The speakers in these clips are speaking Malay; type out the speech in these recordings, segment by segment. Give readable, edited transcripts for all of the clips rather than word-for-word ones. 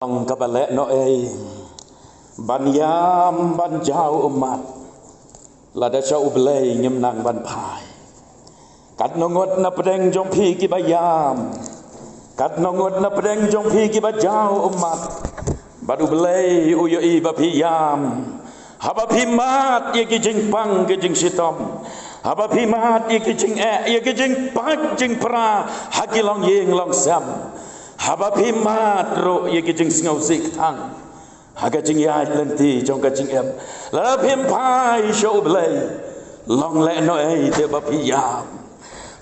Ông các bạn lẽ nói ban yam ban jauh umat là đã cho ublay nhâm nang ban phai cắt nongot na pedeng jong phi ki bayam cắt nongot na pedeng jong phi ki ba jauh umat badu ublay uyo i ba phi yam haba phi mat ye ki jing pang ki jing sitom haba phi mat ye ki jing ye ki jing pak jing pra haki long yeng long sam haba phi mat ro ye ki jing ngau sik thang haga jing ya lenti trong ka jing em la phim phai show play long lẹ noi te ba phi yam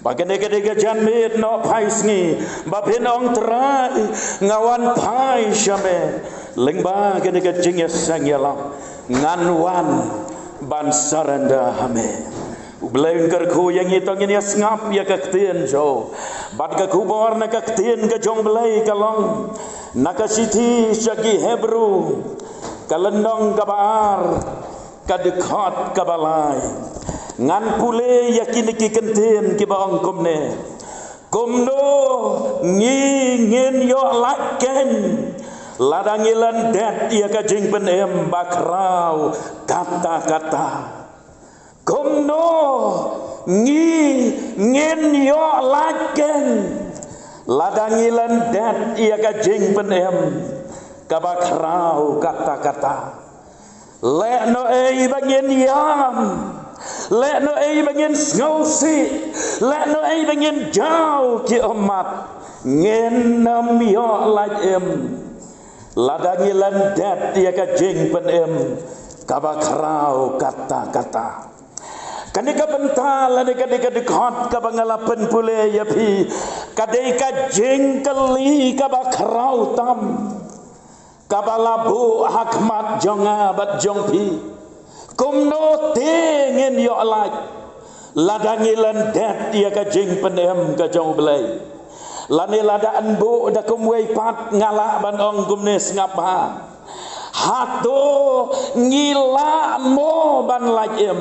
ba ke de jan mit no phai sngi ba phin ong trai ngawan phai shame leng ba ke jing ya sang ya long ngan wan ban saranda hame Ublay ker khu yang itong ini ngap ya kaktien jo bat ka kubor na kaktien ka jong blay kalong nakasiti syagi Hebrew kalendong kabar kadekhat kabalay ngan pule yakin ki kentien ki baong kumne kumno ngin yo laken ladangilan det ya ka jing penem bakrau kata-kata kumno ngin yo laken ladangilan dat ia ka jing penem kabakrau kata-kata le no ei bangin yam le no ei bangin ngausi le no ei bangin jau ki umat ngin nam yo lakem ladangilan dat ia ka jing penem kabakrau kata-kata kanika bental kanika dekat ka bangalapan pule ya pi kadeka jengkeli ka bakrau tam kabalabu hakmat jonga bat jongpi kumno tengen yo alaj ladangilan dat ya ka jeng penem ka jong belai lani ladaan bu da kumwei pat ngala ban ong kumnes ngapa hato ngila mo ban lajem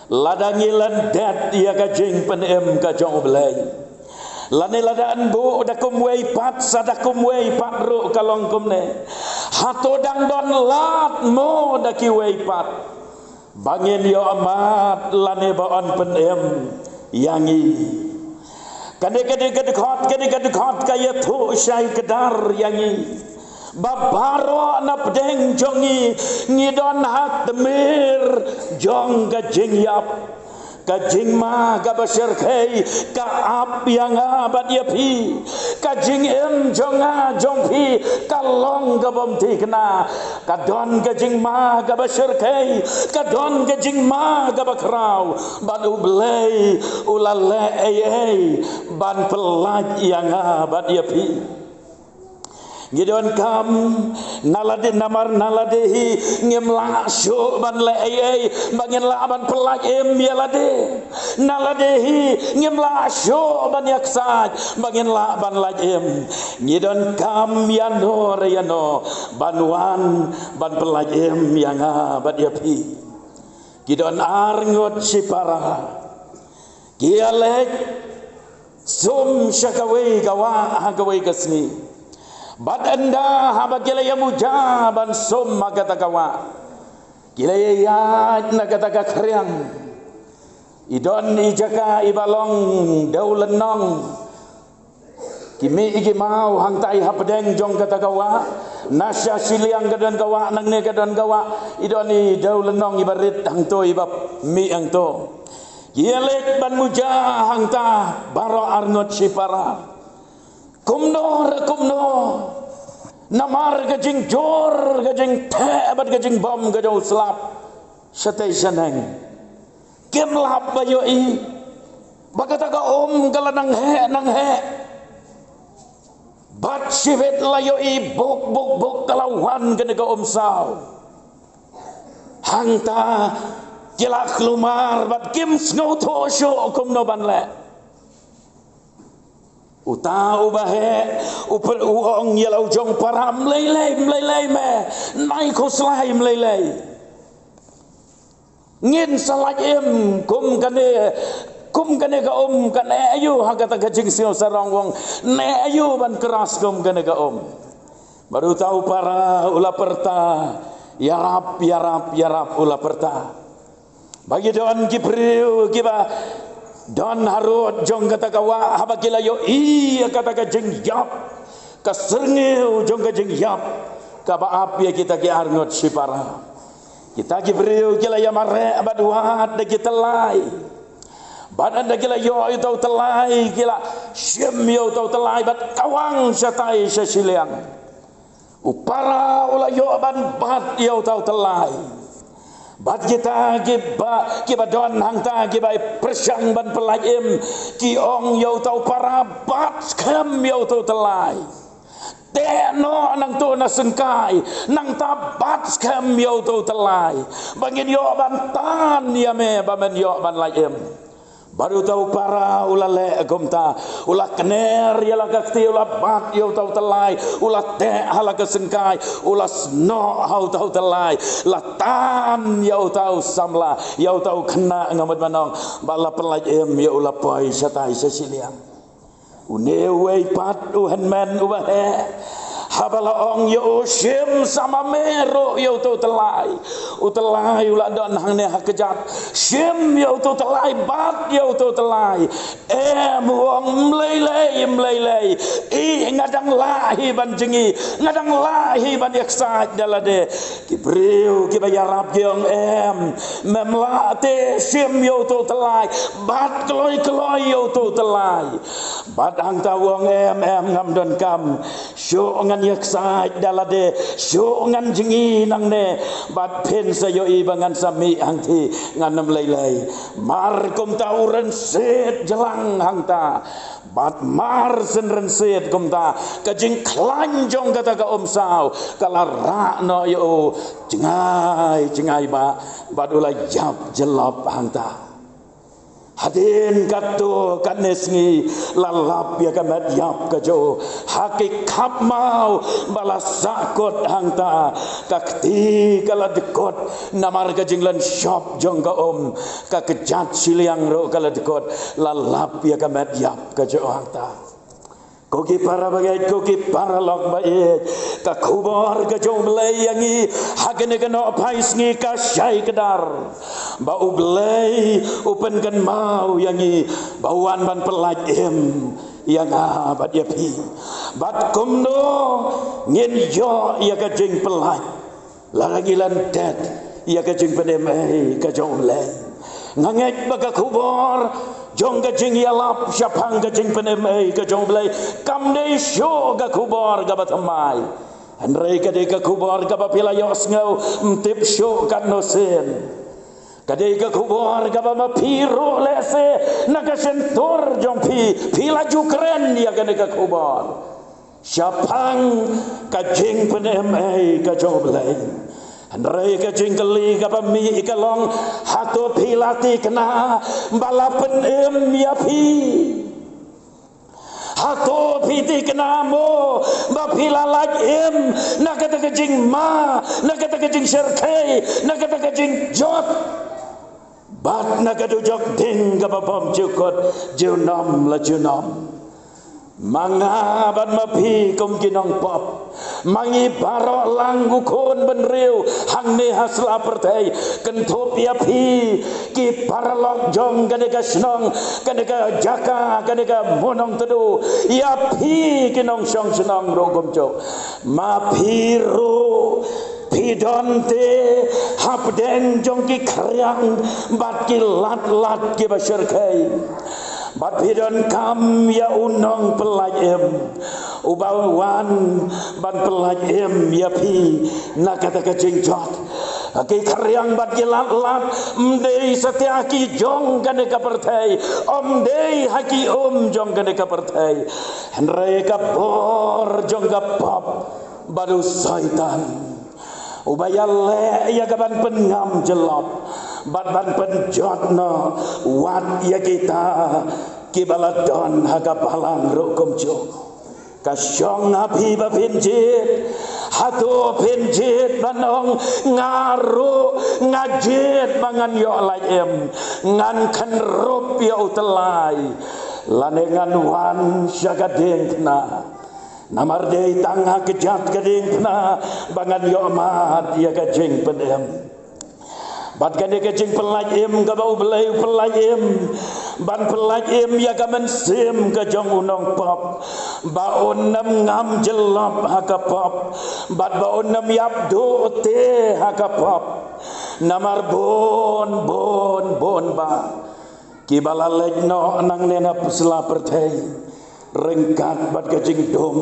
ladangilan dat ia ka jing penem ka jong belai lani ladaan bu da kumwei pat sada kumwei pat ru kalong kumne hato dang don lat mo da ki wei pat bangin yo amat lani baon penem yangi kadek dekat kaya tu syai kedar yangi babaro na pedeng jongi ngidon hak temir jong ka jing yap ka jing ma ka basir kai ka ap yang abat ya pi ka jing em jonga jong pi ka long ka bom ti kena ka don ka jing ma ka basir kai ka don ka jing ma ka bakrau ban ublay ulale ai ban pelaj yang abat ya pi Gideon kam nalade namar naladehi ngemla syo ban le ai bangin la ban pelaj em yalade naladehi ngemla syo ban yaksaj bangin la ban laj em Gideon kam yano reyano banwan ban pelaj em yang abad yapi Gideon arngot sipara gialek sum syakawai kawa hagawai kasni bad anda haba kilaya muja ban som magata kawa kilaya yat nagata ka kriang idon ijaka ibalong daulenong kimi igi mau hangtai hapedeng jong kata kawa nasya siliang gadan kawa nang ne gadan kawa idon i daulenong ibarit hangto ibab mi angto yelek ban muja hangta baro arngot sipara kumno namar gajing jor gajing tebat gajing bom gajau selap satay sanang kemlap bayo i bagata ka kala nang he bat sibet layo i buk kalawan kena ka saw hangta kila klumar bat kim snow to show kumno banle utau bahe upel uong yalau jong para mlelei me nai ko slai mlelei ngin salaj em kum kane ka kane ayu hagata ka jing sio sarong wong ne ayu ban keras kum kane ka Baru tahu para ulah perta. Ya Rab, ya Rab, ya Rab ulah perta. Bagi don Kipriu kiba don harut jong kata kawa haba kila yo iya kata ka jeng yap ka serngeu jong ka jeng yap ka ba ap ya kita ki arngot si para. Kita Kipriu kila ya mare abadwa de kita lai. Badan dah gila yo itu telai gila syem yo itu telai bat kawang satai sesiliang upara ulah yo ban bat yo itu telai bat kita kiba don hangta kiba persang ban pelajem ki ong yo itu para bat skem yo itu telai no nang tu na sengkai nang tabat skem yo itu telai bangin yo ban tan ya me ban yo ban lajem. Baru tahu para ulah le gomta ulah kener ya lagakti ulah bat yo tahu telai ulah te hala kesengkai ulah sno hau tahu telai latan yo tahu samla yo tahu kena ngamut manong bala pelajem yo ulah pai satai sesiliang unewe pat uhan men ubahe habala ong yo syem sama mero yo tu telai utelai ulah don hang ne hakejat syem yo tu telai bat yo tu telai wong mlelei i ngadang lahi ban jengi ngadang lahi ban yaksa dalade Kipriu kibayarap gyong memlate syem yo tu telai bat keloi yo tu telai bat hang tawong ngam don kam syo yaksa dalade syo ngan jengi nang ne bat pen sayo ibangan sami hangti nganam lelai mar kum tauren set jelang hangta bat mar senren set kum ta kajing klanjong kata ka omsau kala rakno yo jengai ba bat ulah jap jelap hangta hadin katu kanesngi lalap ya kamat yap kajo hakikat mau balas sakot hangta kakti kala dekot namar kajinglan shop jong ka kakejat siliang ro kala dekot lalap ya kamat yap kajo hangta koki para bagai koki para lok baik kakubor kajo melayangi hakene kena pais ngi kasyai kedar bau belai upen kan mau yangi bauan ban pelajem yang abad ya pi bat kumno ngin yo ya kajing pelaj laragilan tet ya kajing pedemai kajong belai ngangek baga kubor jong kajing yalap syapang kajing pedemai kajong belai kamde syo ga kubor ga batamai andrei kadai ka kubor ga bapila yos ngau mtip syo kan nosen kadai ka kubor ka ba piro lese nagasentor jong pila jukren dia kadai ka kubor syapang kajing penemai ka joblay andrai kajing keli ka mi ikalong hato pilati kena balapen ya pi hato piti kenamo bapila lagim nakata kajing nakata kajing serkai nakata kajing jot bat nagadujok ding kapapam jukot junam la junam mangaban mapi kum kinong pop mangi barok langgu kon benriu hang ne hasla pertai kentop ya pi ki paralok jong kadeka snong kadeka jaka kadeka monong tedu ya pi kinong song snong rogom jo mapi ro pidonte hapden jongki karyang bat ki lat ki basyarkai bat pidon kam ya unong pelajem ubawan ban pelajem ya pi nakata kajing jot ki karyang bat ki lat mdei setiaki jong kadeka pertai omdei haki jong kadeka pertai henrei kapor jong kapop baru saitan ubayale ya kaban pengam jelop ban penjotno wat ya kita kibaladon hagapalang rokom jo kasyong api ba pinjit hatu pinjit banong ngaru ngajit mangan yo laem ngan kan rup ya utelai lanengan wan syagadeng kena Namar dei tangha kejat keding pena bangan yo amat ya kajing pedem. Bat kade kajing pelaj em ka bau belai pelaj em ban pelaj em ya ka men sim ka jong unong pop ba onam ngam jelap ha ka pop bat ba onam yap do te ha ka pop namar bon ba ki bala lej no nang nena pusla perthai rengkat bat kajing dom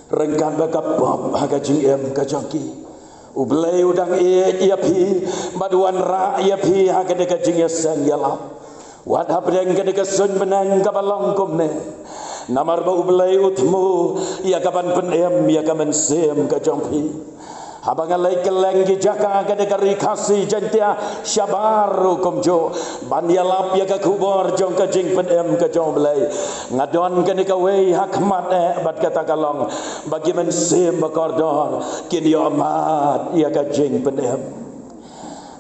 rengkat ba ka pop ha kajing em ka jongki ublay udang ia pi baduan ra ia pi ha kade kajing sang yala wad habdeng kade kasun benang kabalong kumne namar ba ublay utmu ia kapan penem ia kamen sem kajong pi habang alai keleng ki jaka kade kari kasi jantia syabaru kumjo ban yalap ya ka kubor jong kajing penem kajong belai ngadon kade ka wei hakmat bat kata kalong bagi men sem bakordor kini amat ya kajing penem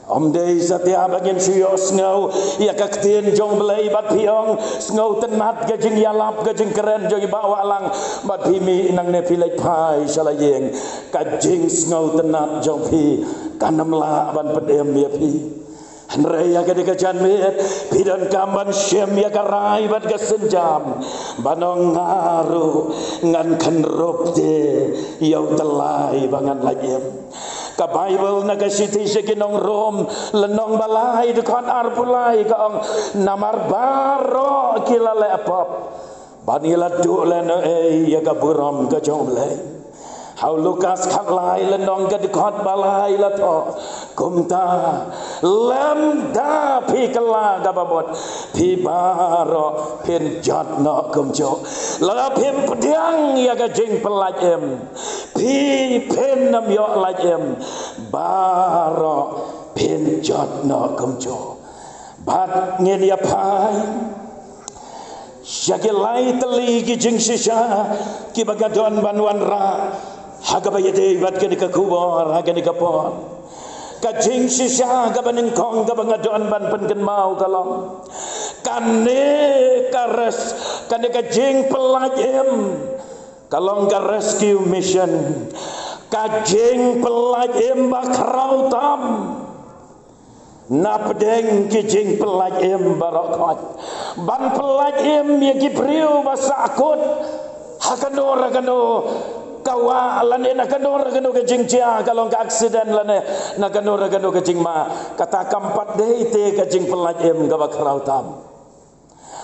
om dei satia bagin sios ngau ya kaktin jong belai bat piong ngau tenat kajing yalap kajing keren jong bawa lang bat pimi nang ne pilai pai salayeng kajing ngau tenat jong pi kanam la ban pedem ya pi Henraya kade kajan met pidan kamban syem ya karai bat kasenjam banong ngaru ngan kenrop te yau telai bangan layem ka Bible na kasiti sekinong rom lenong balai dekat arpulai ka ang namar baro kilale apop banila dulen ya ka buram ka jomlai Hau Lukas khalai lenong ka dekat balai la to kumta lamda pi kala ka babot pi baro pin jot no kumjo la pin pediang ya ka jing pelaj em pi pen nam yo laj em baro pin jot no kumjo bat ngin ya pai syakilai teli ki jing sisha ki bagadon banwan ra hagabayade bat kani ka kubor hagani ka pon kajing sisha ka baning kong ka bangadon ban penken mau kalong kane kares kane kajing pelajem kalong ka rescue mission kajing pelajem bakrau tam napdeng kijing pelajem barokot ban pelajem ya kipriu basakut hakano kawa lane nakano kajing cia kalau ka aksiden lane nakano kajing ma kata kampat deh te kajing pelajem ka bakrau tam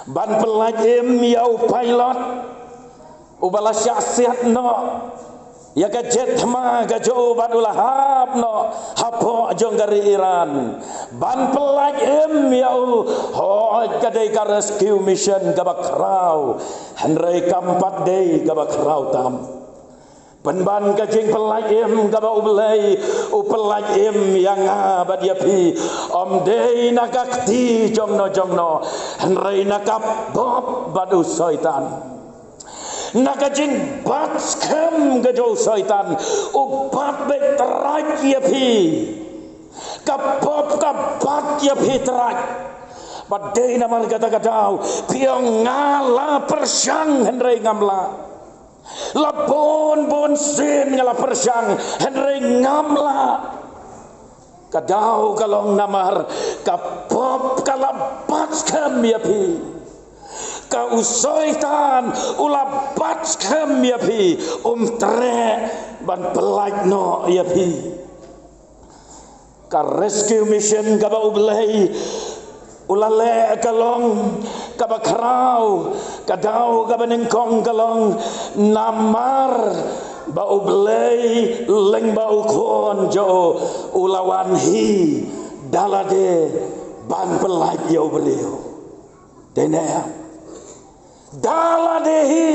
ban pelajem yau pilot ubala syasiat no ya ka jet ma ka jo badulah hab no hapo jong dari Iran ban pelajem yau hoj kadai ka rescue mission ka bakrau henrei kampat dei ka bakrau tam penban kajing pelajem ka ba ublai upelajem yang abad ya pi om dei nakakti jongno henrei nakap bob badu soitan nakajing bat skem gajau soitan upat bet terak ya pi kapop kapat ya pi terak badai nama kata-katau piong ngala persang henrei ngamla lapon sin ngala persang henrei ngamla kadau kalong namar kapop kalapat skem ya pi ka usoitan ulapat skem ya pi tre ban pelaj no ya pi ka rescue mission ka ba ublai ulale kalong ka bakrau kadau ka benengkong kalong namar ba ublai leng ba ukon jo ulawan hi dalade ban pelaj ya ubleu dene daladehi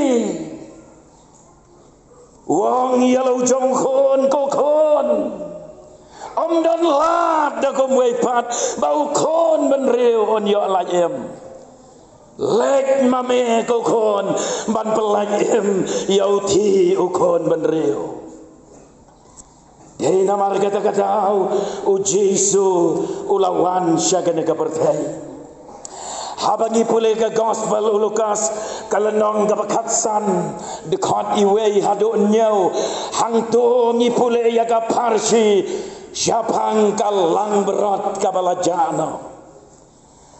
wong yalau jongkon kokon om don lat da kom wei pat bau kon benreu on yo lajem lek mame kokon ban pelajem yau thi ukon benreu dei namar kata-kata u Jesu ulawan syagane ka pertai Habangi pule ke gospel Lukas kalenong ke bekatsan dekat iwe hadu nyau hang tu ngi pule ya ka parsi siapang kalang berat kabalajana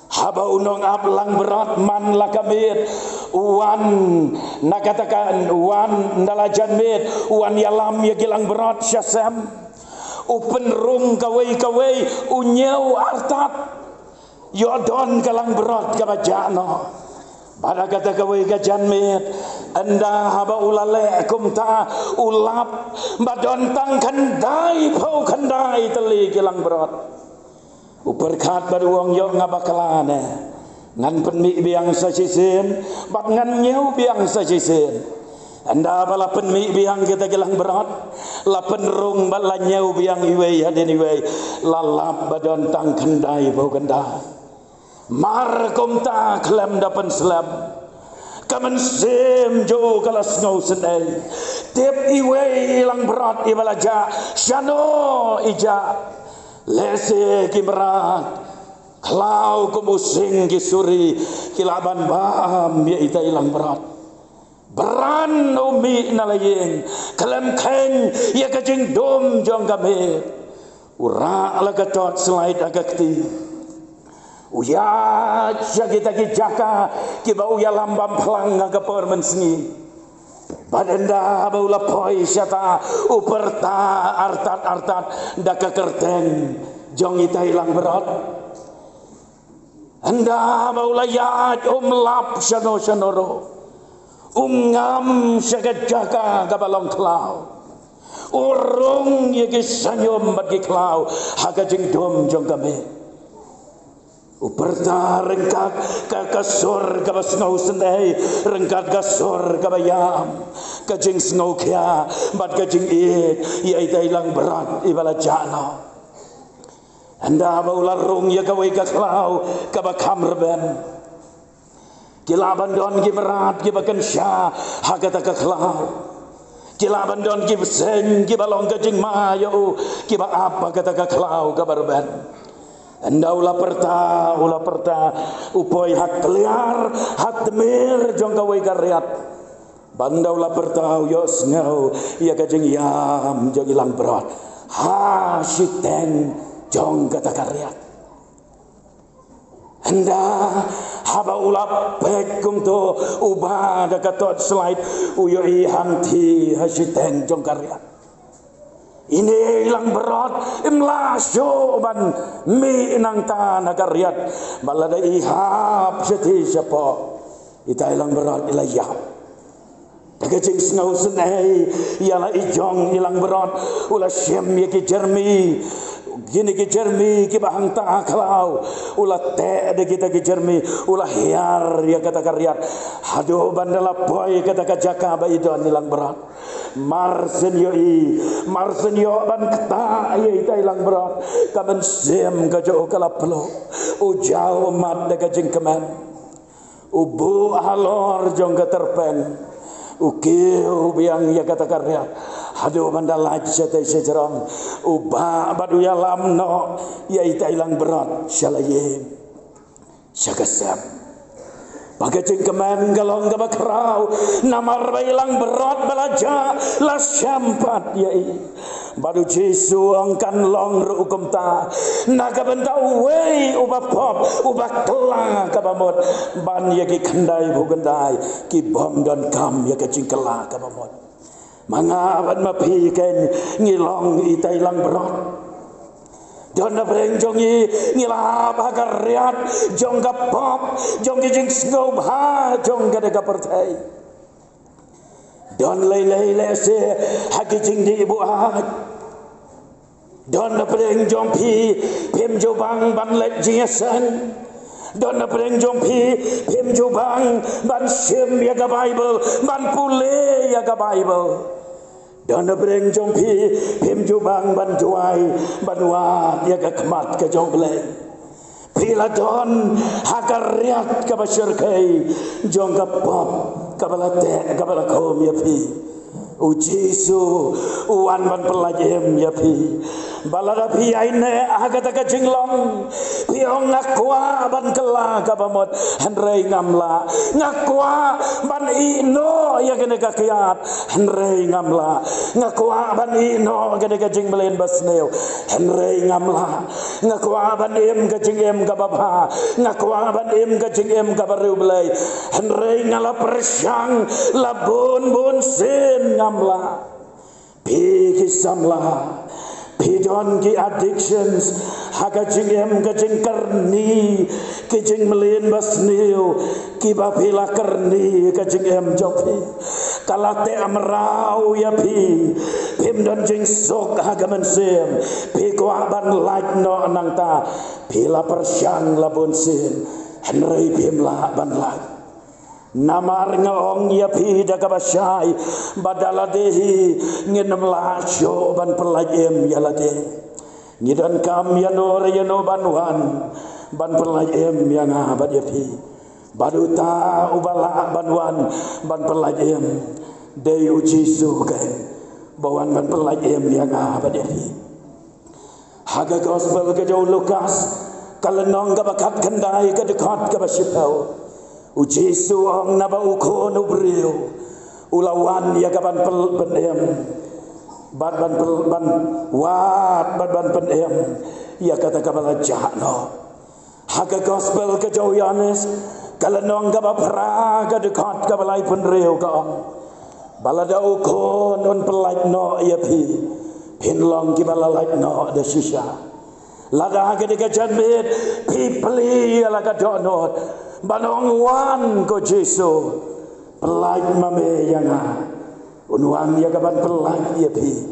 haba unong ablang berat man lakamit uan nakatakan uan dalajan mit uan yalam ya gilang berat syasam upen rung kawai unyau artat Yodon kalang berat kabajana pada kata kawai gajan mit anda haba ulale kum ta ulap badon tang kandai pau kandai teli kalang berat uperkat baruang yo ngabakalane ngan penmi biang sasisin bat ngan nyau biang sasisin anda bala penmi biang kita kalang berat la penrung bala nyau biang iwe haden iwe lalap badon tang kandai pau kandai mar kum ta klem dapan selam kamen sem jo kalas ngau sedai tep iwe ilang berat ibalaja syano ija lese kimrat klau kumusing kisuri kilaban bam ya ita ilang berat beran umi nalayeng klem keng ya kajing dom jong kame ura ala gatot slide agakti uya kita kijaka kiba uya lambam pelang ngagapor mensengi badenda baula poi syata uperta artat daka kerten jong ita hilang berat anda baula ya umlap syanoro ngam syagajaka kabalong klau urung yegi sanyom bagi klau hagajing dom jong kami uperta rengkat kakasor kabas ngau sendai rengkat kasor kabayam kajing ngau kia bat kajing it ia ita ilang berat ibala jana anda baular rung ya kawai kaklau kabakam reben kilaban don kiberat kibakan syah hakata kaklau kilaban don kibseng kibalong kajing mayo kiba apa kata kaklau kabarben anda ula perta upoi hak liar hak temir jong kawai karyat banda ula perta yos ngau ia kajing yam jong ilang berat ha siteng jong kata karyat anda haba ula pekum to ubah dakatot slide uyo ihang ti ha siteng jong karyat ini ilang berat imlas joban mi nang tanah karyat balada ihap seti siapa ita ilang berat ilayap kajing ngau senai ialah ijong ilang berat ulah syam ya ki jermi gini ki jermi ki bahang ta kalau ulah te de kita ki jermi ulah hiar ya kata karyat hado bandala boy kata kajaka ba itu ilang berat marsen yo ban kata ya ita ilang berat kamen sem kajo kalaplo ujau mat de kajing keman ubu halor jong katerpen ukiu biang ya kata karya hadu mandalaj setai sejarang uba badu ya lamno ya ita ilang berat syalaye syakasam Bagajing kemen galong gabakrau namar bailang berat balaja la syampat yai baru Jesu angkan long rukum ta naga bentau wei ubah pop ubah kelang kabamot ban yaki kendai bugendai ki bom dan kam ya kacing kelang kabamot mangaban mapiken ngilong ita ilang berat Don na breng jongi ngilap hagariat jong gapop jong gijing snob ha jong gada gapertai don lei lese hagijing di ibu hat don na breng jong pi pim jobang ban let jingesan don na breng jong pi pim jobang ban sim ya ga bible ban pule ya ga bible dan bereng jong pi pim jubang ban juai ban wa ya ka kemat ka jong belai pila don hakariat ka basyar kai jong ka pop ka balate ka balakom ya pi u Jesu uan ban pelajem ya pi balada pi aine agata ka jinglong piong ngakwa ban kela ka pamot henrei ngamla ngakwa ban ino ya kene ka kiat henrei ngamla ngakwa ban ino kene ka jing belen basneo henrei ngamla ngakwa ban em ka jing em ka baba ngakwa ban em ka jing em ka baru belai henrei ngala persyang labun bun sin ngamla pi kisamla Pidon ki addictions haga jingem ka jing karni ki jing melin basniu ki bapila karni ka jingem jopi kalate amrau ya pi pim don jing sok haga mensem pi ko aban like no nang ta pila persyang labun sin henrei pim la ban like namar ngong ya pi daga basyai badala dehi nginem la syo ban perlajem ya lade ngidan kam ya no banwan ban perlajem ya ngabad ya pi baduta ubala banwan ban perlajem de ujisu kan bawan ban perlajem ya ngabad ya pi haga gospel ke jauh Lukas kalenong ka bakat kendai ka dekat ka basyipau Ujisu ang nabaukon ubriyo ulawan ya kaban penem ban penem ya kata kabala jahno haga gospel ke jauh Yohanes kalenong ka bapra ka dekat kabalai penriyo ka balada ukon on pelaj no ya pi pinlong ki balalaj no de shisha lada haga de janbet pi pli ala ka donot Banong wan ko Jesu pelaj mame yanga unwang ya kaban pelaj ya pi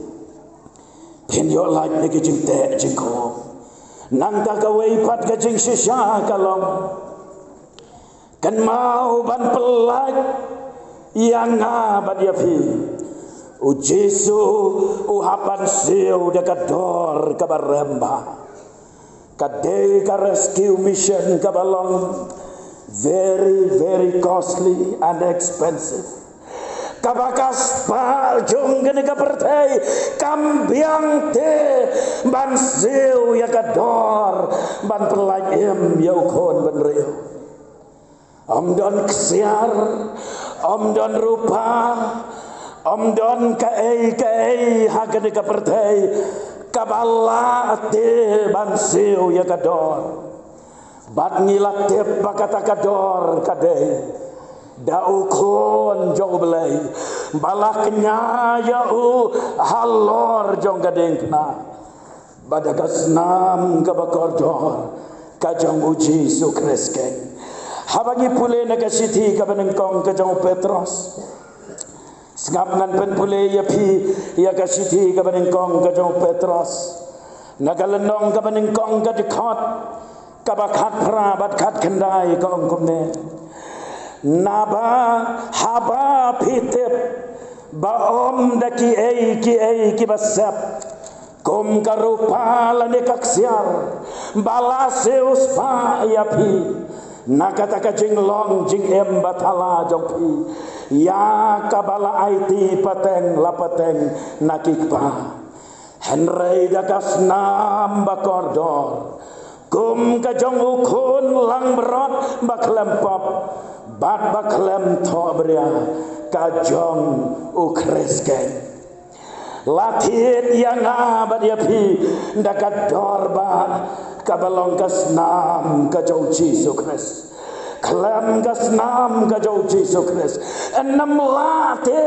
pen yo laj ne ke jing te jing ko nang ta ka wei pat ka jing shisha kalong kan mau ban pelaj yanga bad ya pi u Jesu u hapan siu de ka dor ka baremba ka de ka rescue mission ka balong very, very costly and expensive. Kabakas pa jong gani ka pertay kambiang te ban siu ya kador ban pelayem ya ukon ban reo omdon ksiar omdon rupa omdon kaei hagani ka pertay kabala te ban siu ya kador bat ngilatip bakata kador kadei daukon jong belai balaknya yau halor jong kadeng kena badagas nam kabakordor kajong uji sukresken habangi pule nagasiti kabanengkong kajong Petros sengap ngan pen pule ya pi ya gasiti kabanengkong kajong Petros nagalenong kabanengkong kadikot kabakat prabat kat kendai kongkumne naba haba pitip baom daki ki basep kom karupa lane kaksiar balaseus pa yapi nakata ka jing long jing em batala jongpi ya kabala IT pateng lapateng nakikpa henrei dakas nam bakordor kum kajong ukun lang berot baklempap bat baklem tobria kajong ukresken latit yang abad yapi dakat dorba kabalong kasnam kajong Yesus Kristus Klem kasnam kajau Yesus Kristus enam late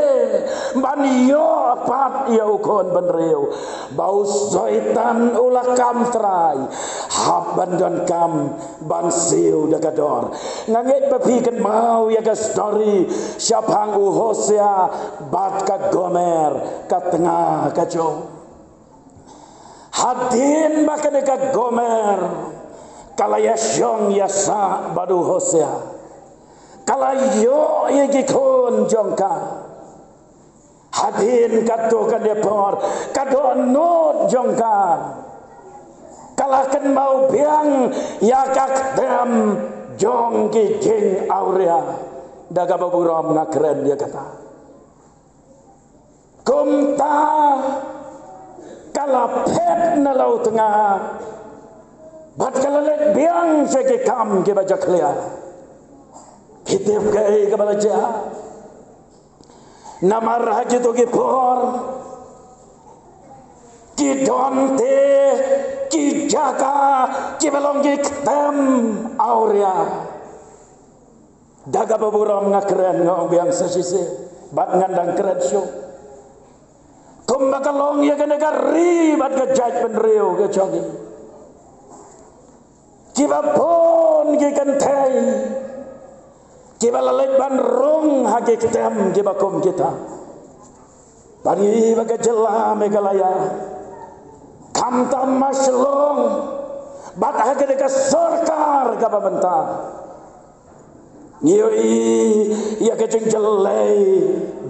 banyo pat ya ukon benreu bau soitan ulah kam trai haban don kam bansiu dagador nganget bapikan mau ya ka story siapang Hosea bat ka Gomer ka tengah kajau hadin bakane ka Gomer kalaya syong yasa badu Hosea kalayo yegikon jongka hadin kato kadepor kado not jongka kalakan mau biang yakak dem jong kijing aurea daga baburam ngakren dia kata kumta kalapet na laut tengah bat kalalet biang seke kam ke baca klia kitip ke balaja namar haji to ke por ki donte ki jaga ki belong ki tem aurea daga baburam ngakren ngong biang sesise bat ngandang keren show kumbakalong ya kena kari bat ke judgment reo ke chogi kiba pon ki kentai kiba lalet ban rong hake ketem kiba kom kita bari baga jela megalaya kam tam maslong bat hake deka sarkar ka bentang Nyoi ya kecing jelai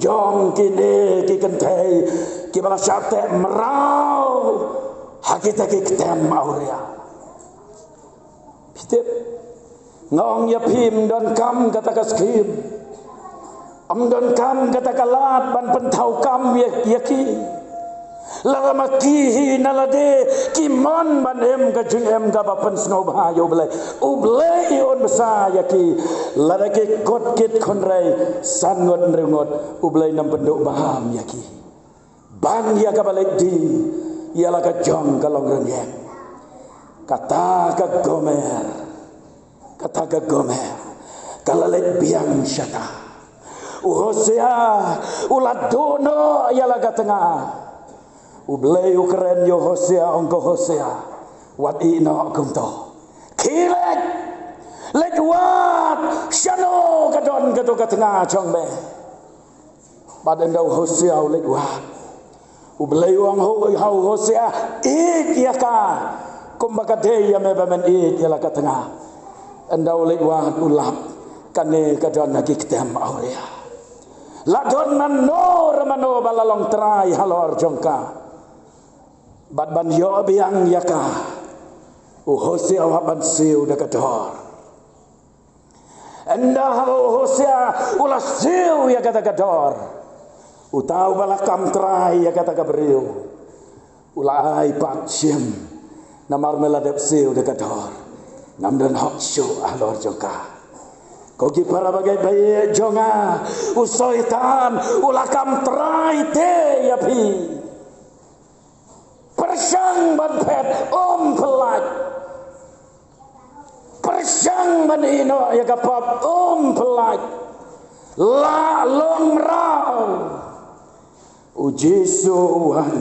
jong kini ki kentai ki bala syate merau hakita ki ketem aurea pitip ngong ya pim don kam kata kaskim am don kam kata kalat ban pentau kam ya ki lama kihi nalade kimon ban em ka jing em ka bapen snow ba yo blai ublai on besa ya ki lada ke kot kit konrai sangot rengot ublai nam penduk baham ya ki ban ya ka balik di ialah ka jong ka long rengeng kata ka gomer kalalet biang syata Hosea uladono ialah ka tengah ublay ukren yo Hosea ongko Hosea wat ino kumto kilet lejwat shano kadon kato katengah chongbe badan dau Hosea lejwat ublay wang hau Hosea ik yaka kumbaka deya mebamen ik yala katengah endau lejwat ulap kane kadon nagi ketem aurea ladon mano balalong terai halor jongka bat ban yo biang yaka Hosea waban siu dekador enda Hosea ulah siu ya kata kador utau balakam trai ya kata kabriu ulah ai pak sim namar meladep siu dekador namdan hok syu alor joka kogi para bagai bayi jonga usoitan ulah kam trai te ya pi persang ban pet pelaj persang ban ino ya kapap pelaj la long rau uji suwan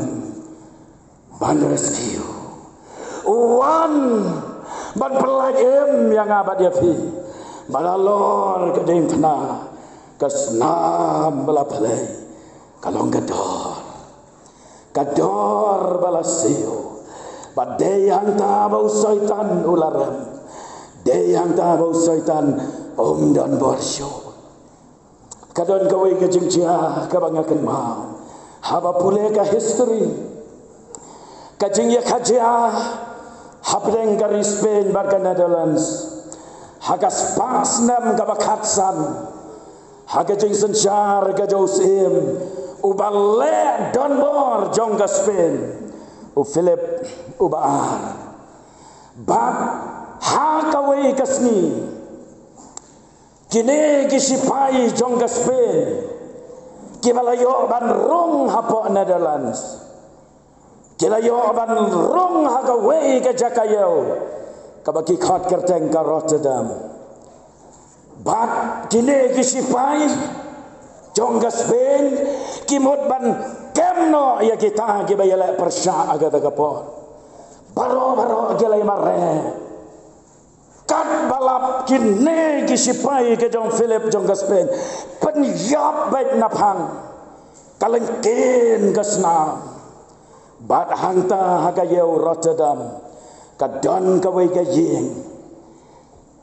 ban rescue uwan ban pelaj yang abad ya fi balalor keding tena kesnam belapalai kalong kador balasio badayang tabau syaitan ularem dayang tabau syaitan dan borsyo kadon kawai kejengcia kabangakan mau haba pule ka history kajing ya kajia hapdeng kari Spain barka Netherlands hagas pasnam kabakatsan hagajing sensyar kajausim ubale donbor jongga Spain Philip ubaar bab hakawai kasni kini kisipai jongga Spain kibalayo ban rong hapo Netherlands kilayo ban rong hakawai ke Jakayo kabaki khat kerteng ka Rotterdam bab kini kisipai jongga Spain kimot ban kemno ya kita kibayala persya agak kapor baro gelai mare kat balap kini kisipai ke jong Philip jongga Spain penyap baik napang kalengkin kesna bat hangta hagayau Rotterdam kadon kawai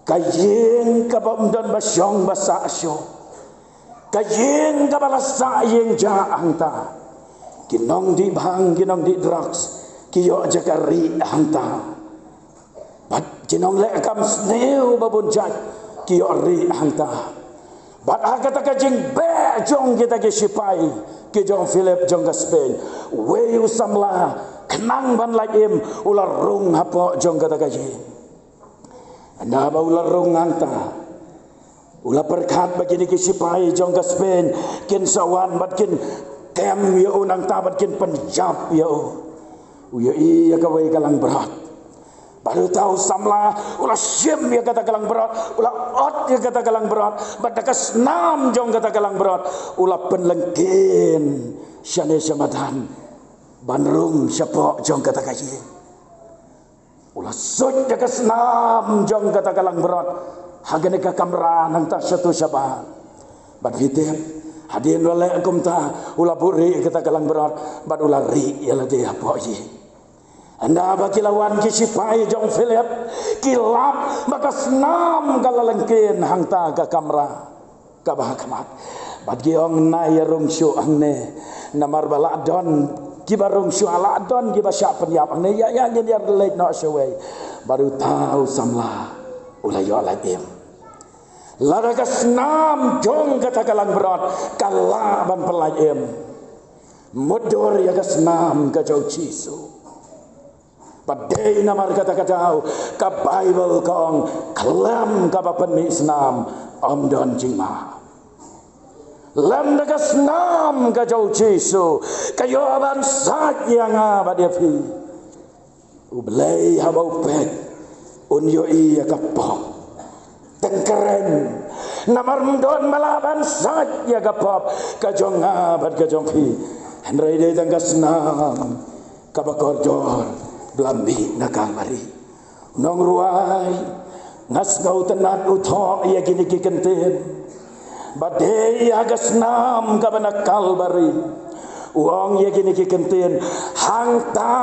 kajing kabamdan basyong basa asyo kajing kabalasa yang jaang ta kinong di bang kinong di drugs kiyo jakari hangta bat kinong lekam sneu babun jat kiyo ri hangta bat kata kajing be jong kita ke sipai ke jong Philip jong ke Spain we usamla kenang ban lai em ular rung hapo jong kata kaji anda ba ular rung nganta ular perkat bagi ni kisipai jong ka Spain kin sawan bat kin kem yo nang ta bat kin Punjab yo uya iya ka wei kalang berat baru tahu samla ulah syem ya kata kalang berat ulah ot ya kata kalang berat badakas nam jong kata kalang berat ulah penlengkin syane samadan banrung syapok jong kata kaji ulah sut dakas nam jong kata kalang berat hagane ka kamera nang tak satu syabah bad hitep hadin wala akum ta ulah buri kata kalang berat bad ulah ri ya la dia apa ji anda bagi lawan kisipai jong Philip kilap maka senam galalengkin hangta ka kamera ka bahakamat bagi ong na ya rung syu angne namar baladon kibarung syu aladon giba sya penyap angne ya dia relate no shaway baru tahu samla ulai yo alaim lara ka senam jong kata kalang berat kalaban pelajem mudur ya ka senam ka jauh cisu padai namar kata-kata ka Bible kong kelam ka bapen mi Islam om don jingma lam daga snam ka jau Jesu kayo aban sak yang abadia fi ublei habau pet unyo iya ka pop tengkeren namar don malaban sak ya ka pop ka jong abad ka jong fi henry de tangga snam ka bakor jor belambi nakang mari nong ruai ngas ngau tenat uthok ia kini kikentin badai agas nam kabana kalbari uang ia kini kikentin hangta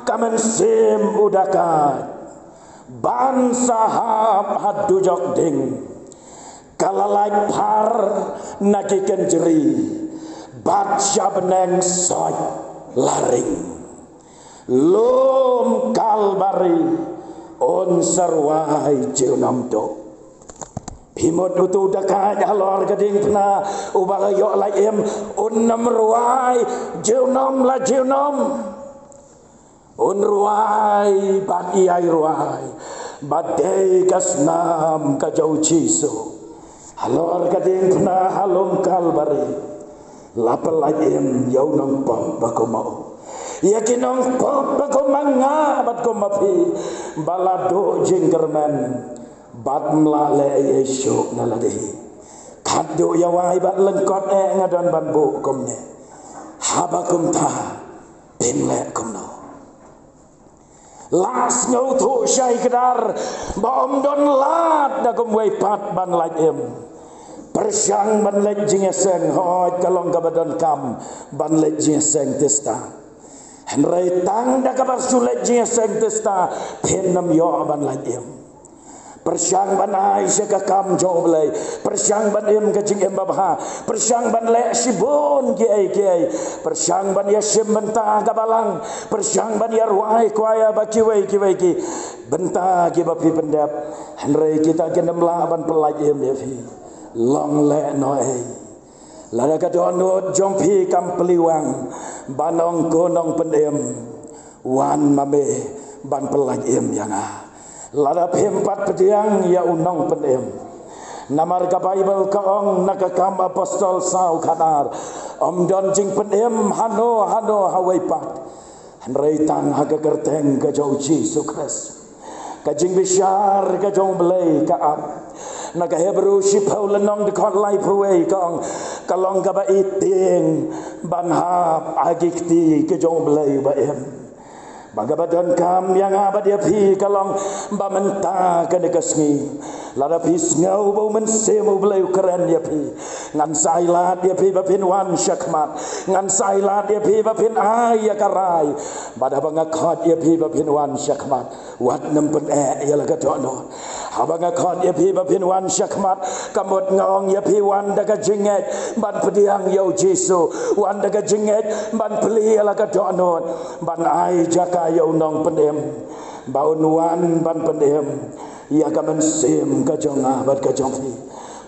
kamen sim udaka ban sahab hadu jok ding kalalai par nakiken jeri bat syabneng soy laring lom kalbari on sarwai jeunam do pimot utu dakaj halor gading pna ubah yo laim on namruai jeunam la jeunam on ruai bat iai ruai badai kasnam ka jau Jesu halor gading pna halom kalbari lapel laim yo nam pom bakomau yakinong pop ko manga bat ko mapi balado jingkerman bat mlale Yesu naladehi kado yawai bat lengkot ngadon banbu komne habakum ta pimle komno las ngau thu syai kedar bom don lat da kom wei pat ban laim persyang ban lej jingeseng hoj kalong kabadon kam ban lej jingeseng testa henry tang da kabar sulet jingeseng testa penam yo ban laim persyang ban ai syaka kam jo blai persyang ban em ka jing em babha persyang ban le sibon ki persyang ban ya sim benta gabalang persyang ban ya ruai kuaya baki wei ki benta ki bapi pendap henry kita kendem la ban pelajem ya fi long le no lada ka donot jompi kam peliwang banong gonong pendem wan mame ban pelajem yang lada pempat pediang ya unong pendem namar ka Bible kaong nakakam apostol sau kanar om don jing pendem hano hawai pat henry tang haga kerteng ka jau Jesu Kristus ka jing bisyar ka jong belai ka am naka Hebrew si Paul nong de kon lai puwe kong kalong ka ba iting banhap agikti ke jong belai ba em bagabadon kam yang abadia pi kalong ba menta ka de kasngi lada pis ngau bau mensemu belai keren dia pi ngan sailat dia pi ba pin wan syakmat ngan sailat dia pi ba pin ay karai bada bangakot dia pi ba pin wan syakmat wat nem pen ya la ka dono habanga khot ya pi ba pin wan syakmat kamot ngong ya pi wan daga jinget ban pediang yo Jesu wan daga jinget ban peli ala ka donot ban ai jaka yo nong pendem baun wan ban pendem ya ka men sim ka jonga bat ka jong pi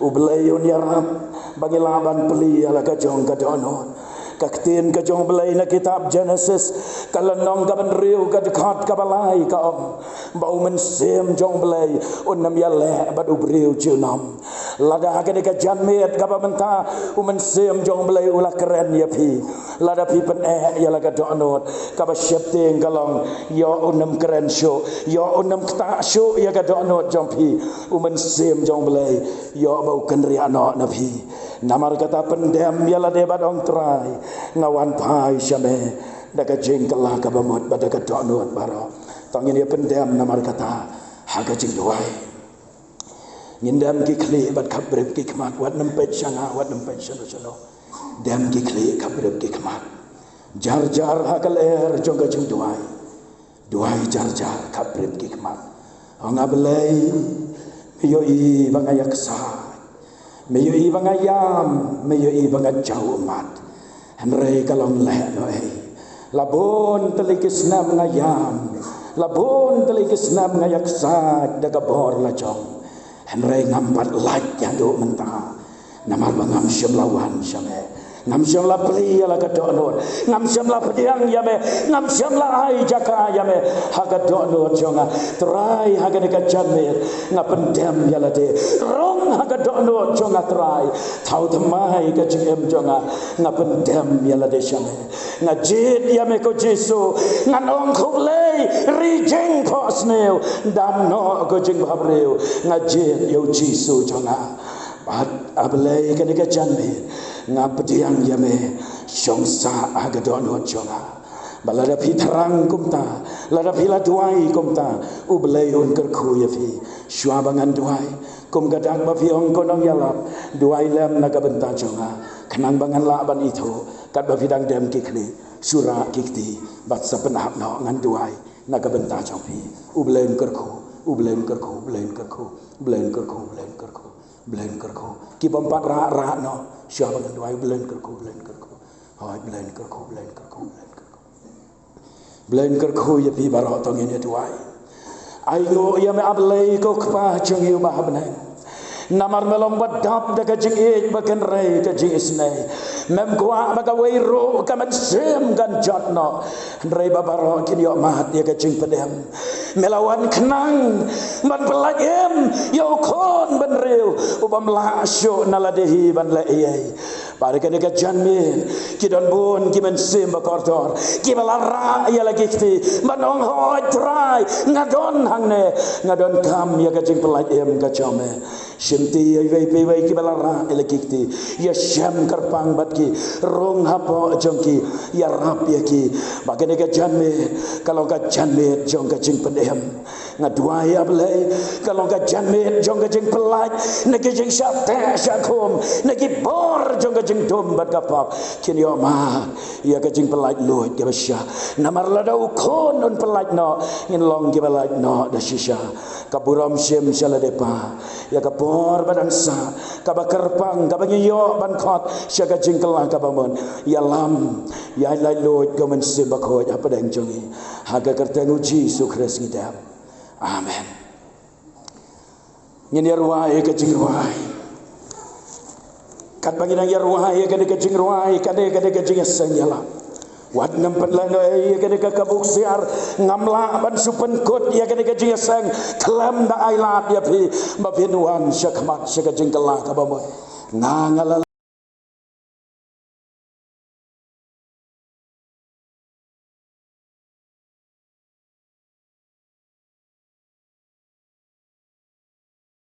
ubleyon ya rap bagi laban peli ala ka jong ka donot Kaktin ka jong belai na kitab Genesis kalanong ka benriu ka dekat ka balai ka om bau mensem jong belai unam ya le bat ubriu junam lada ka de ka janmet ka benta mensem jong belai ulah keren ya pi lada pi pen ya la ka donot ka ba syepting kalong yo unam keren syo yo unam kta syo ya ka donot jong pi mensem jong belai yo bau kenri anak na pi namar kata pendem ya la de bat ong trai ngawan pai syame daga jengkelah ka bamot badaga donot baro tongin dia pendem namar kata haga jing duai ngindam ki kli bat kabrep ki kmat wat nempet syanga wat nempet syano dem ki kli kabrep ki kmat jar jar hagal er jonga jing duai jar jar kabrep ki kmat anga belai yo i bangayak sa meyo i bangayam meyo i bangajau mat Henry kalong leh noi labon telikis nam ngayam labon telikis nam ngayak sak daga bor la jong Henry ngampat lak yang do mentah namar bangam syam lawan syame ngam syam la pli la kadonot ngam syam la pediang yame ngam syam la ai jaka yame haga donot jonga trai haga dekat janmer ngapendem yala de rong haga donot jonga trai tau temai ka jem jonga ngapendem yala de syame ngajit yame ko jesu nganong khulei rijeng ko sneu dam no ko jeng babreu ngajit yo jesu jonga bat ablei ka dekat janmer ngapediang yame syongsa haga donot jonga balada pi terang kumta lada pi la duai kumta ublei un kerku yafi syuabangan duai kum gadang ba pi ong konong yalap duai lem naga benta jonga kenang bangan laban itu kat ba pidang dem kikli sura kikti bat sapenap no ngan duai naga benta jongpi ublei un kerku ublei un kerku ublei un kerku ublei un kerku ublei un kerku ublei un kerku ki bompat ra no syuabangan duai ublei un kerku hoi ublei un kerku Belain kerku ya pi barok tong ini tuai. Ayo ya me ablei ko kpa jeng yu bah benang. Namar melombat dap daga jeng ik baken rei ka jeng isnei. Mem kwa baga weiro ka men sem gan jatno. Rei babaro kin yo mat ya ka jeng pedem. Melawan kenang ban pelagem yo kon ben reu ubam la syo naladehi ban la ei. Parika dekat janmir kidon bun kimen sim bakortor kibalara ya lagi ti manong hoi trai ngadon hangne ngadon kam ya kajing pelaj em kacome shimti ai wei kibalara ya lagi ti ya syam kerpang batki rong hapo jongki ya rap ya ki bagi dekat janmir kalau ka janmir jong kajing pedem ngadua ya belai kalau ka janmir jong kajing pelaj nekajing syate syakum neki bor jong jeng dom bat kapap kini oma ya kajing pelaj luit ke basya namar lada ukon on pelaj no ngin long ke pelaj no da shisha kaburam syem syala depa ya kapor badan sa kabakerpang kabangyo ban khot sya kajing kelang kabamon ya lam ya lai luit ke men sim bakho apa dang jongi haga kerteng uji sukres ngidam amen ngin ya ruai kajing ruai kat bagi nang yar wahai kade kajing ruai kade kajing senjala wat nampat la no kade kabuk siar ngamla ban supen kut ya kade kajing seng kelam da ailat ya pi ba pinuan syakmat syakajing kelah kabamot ngangala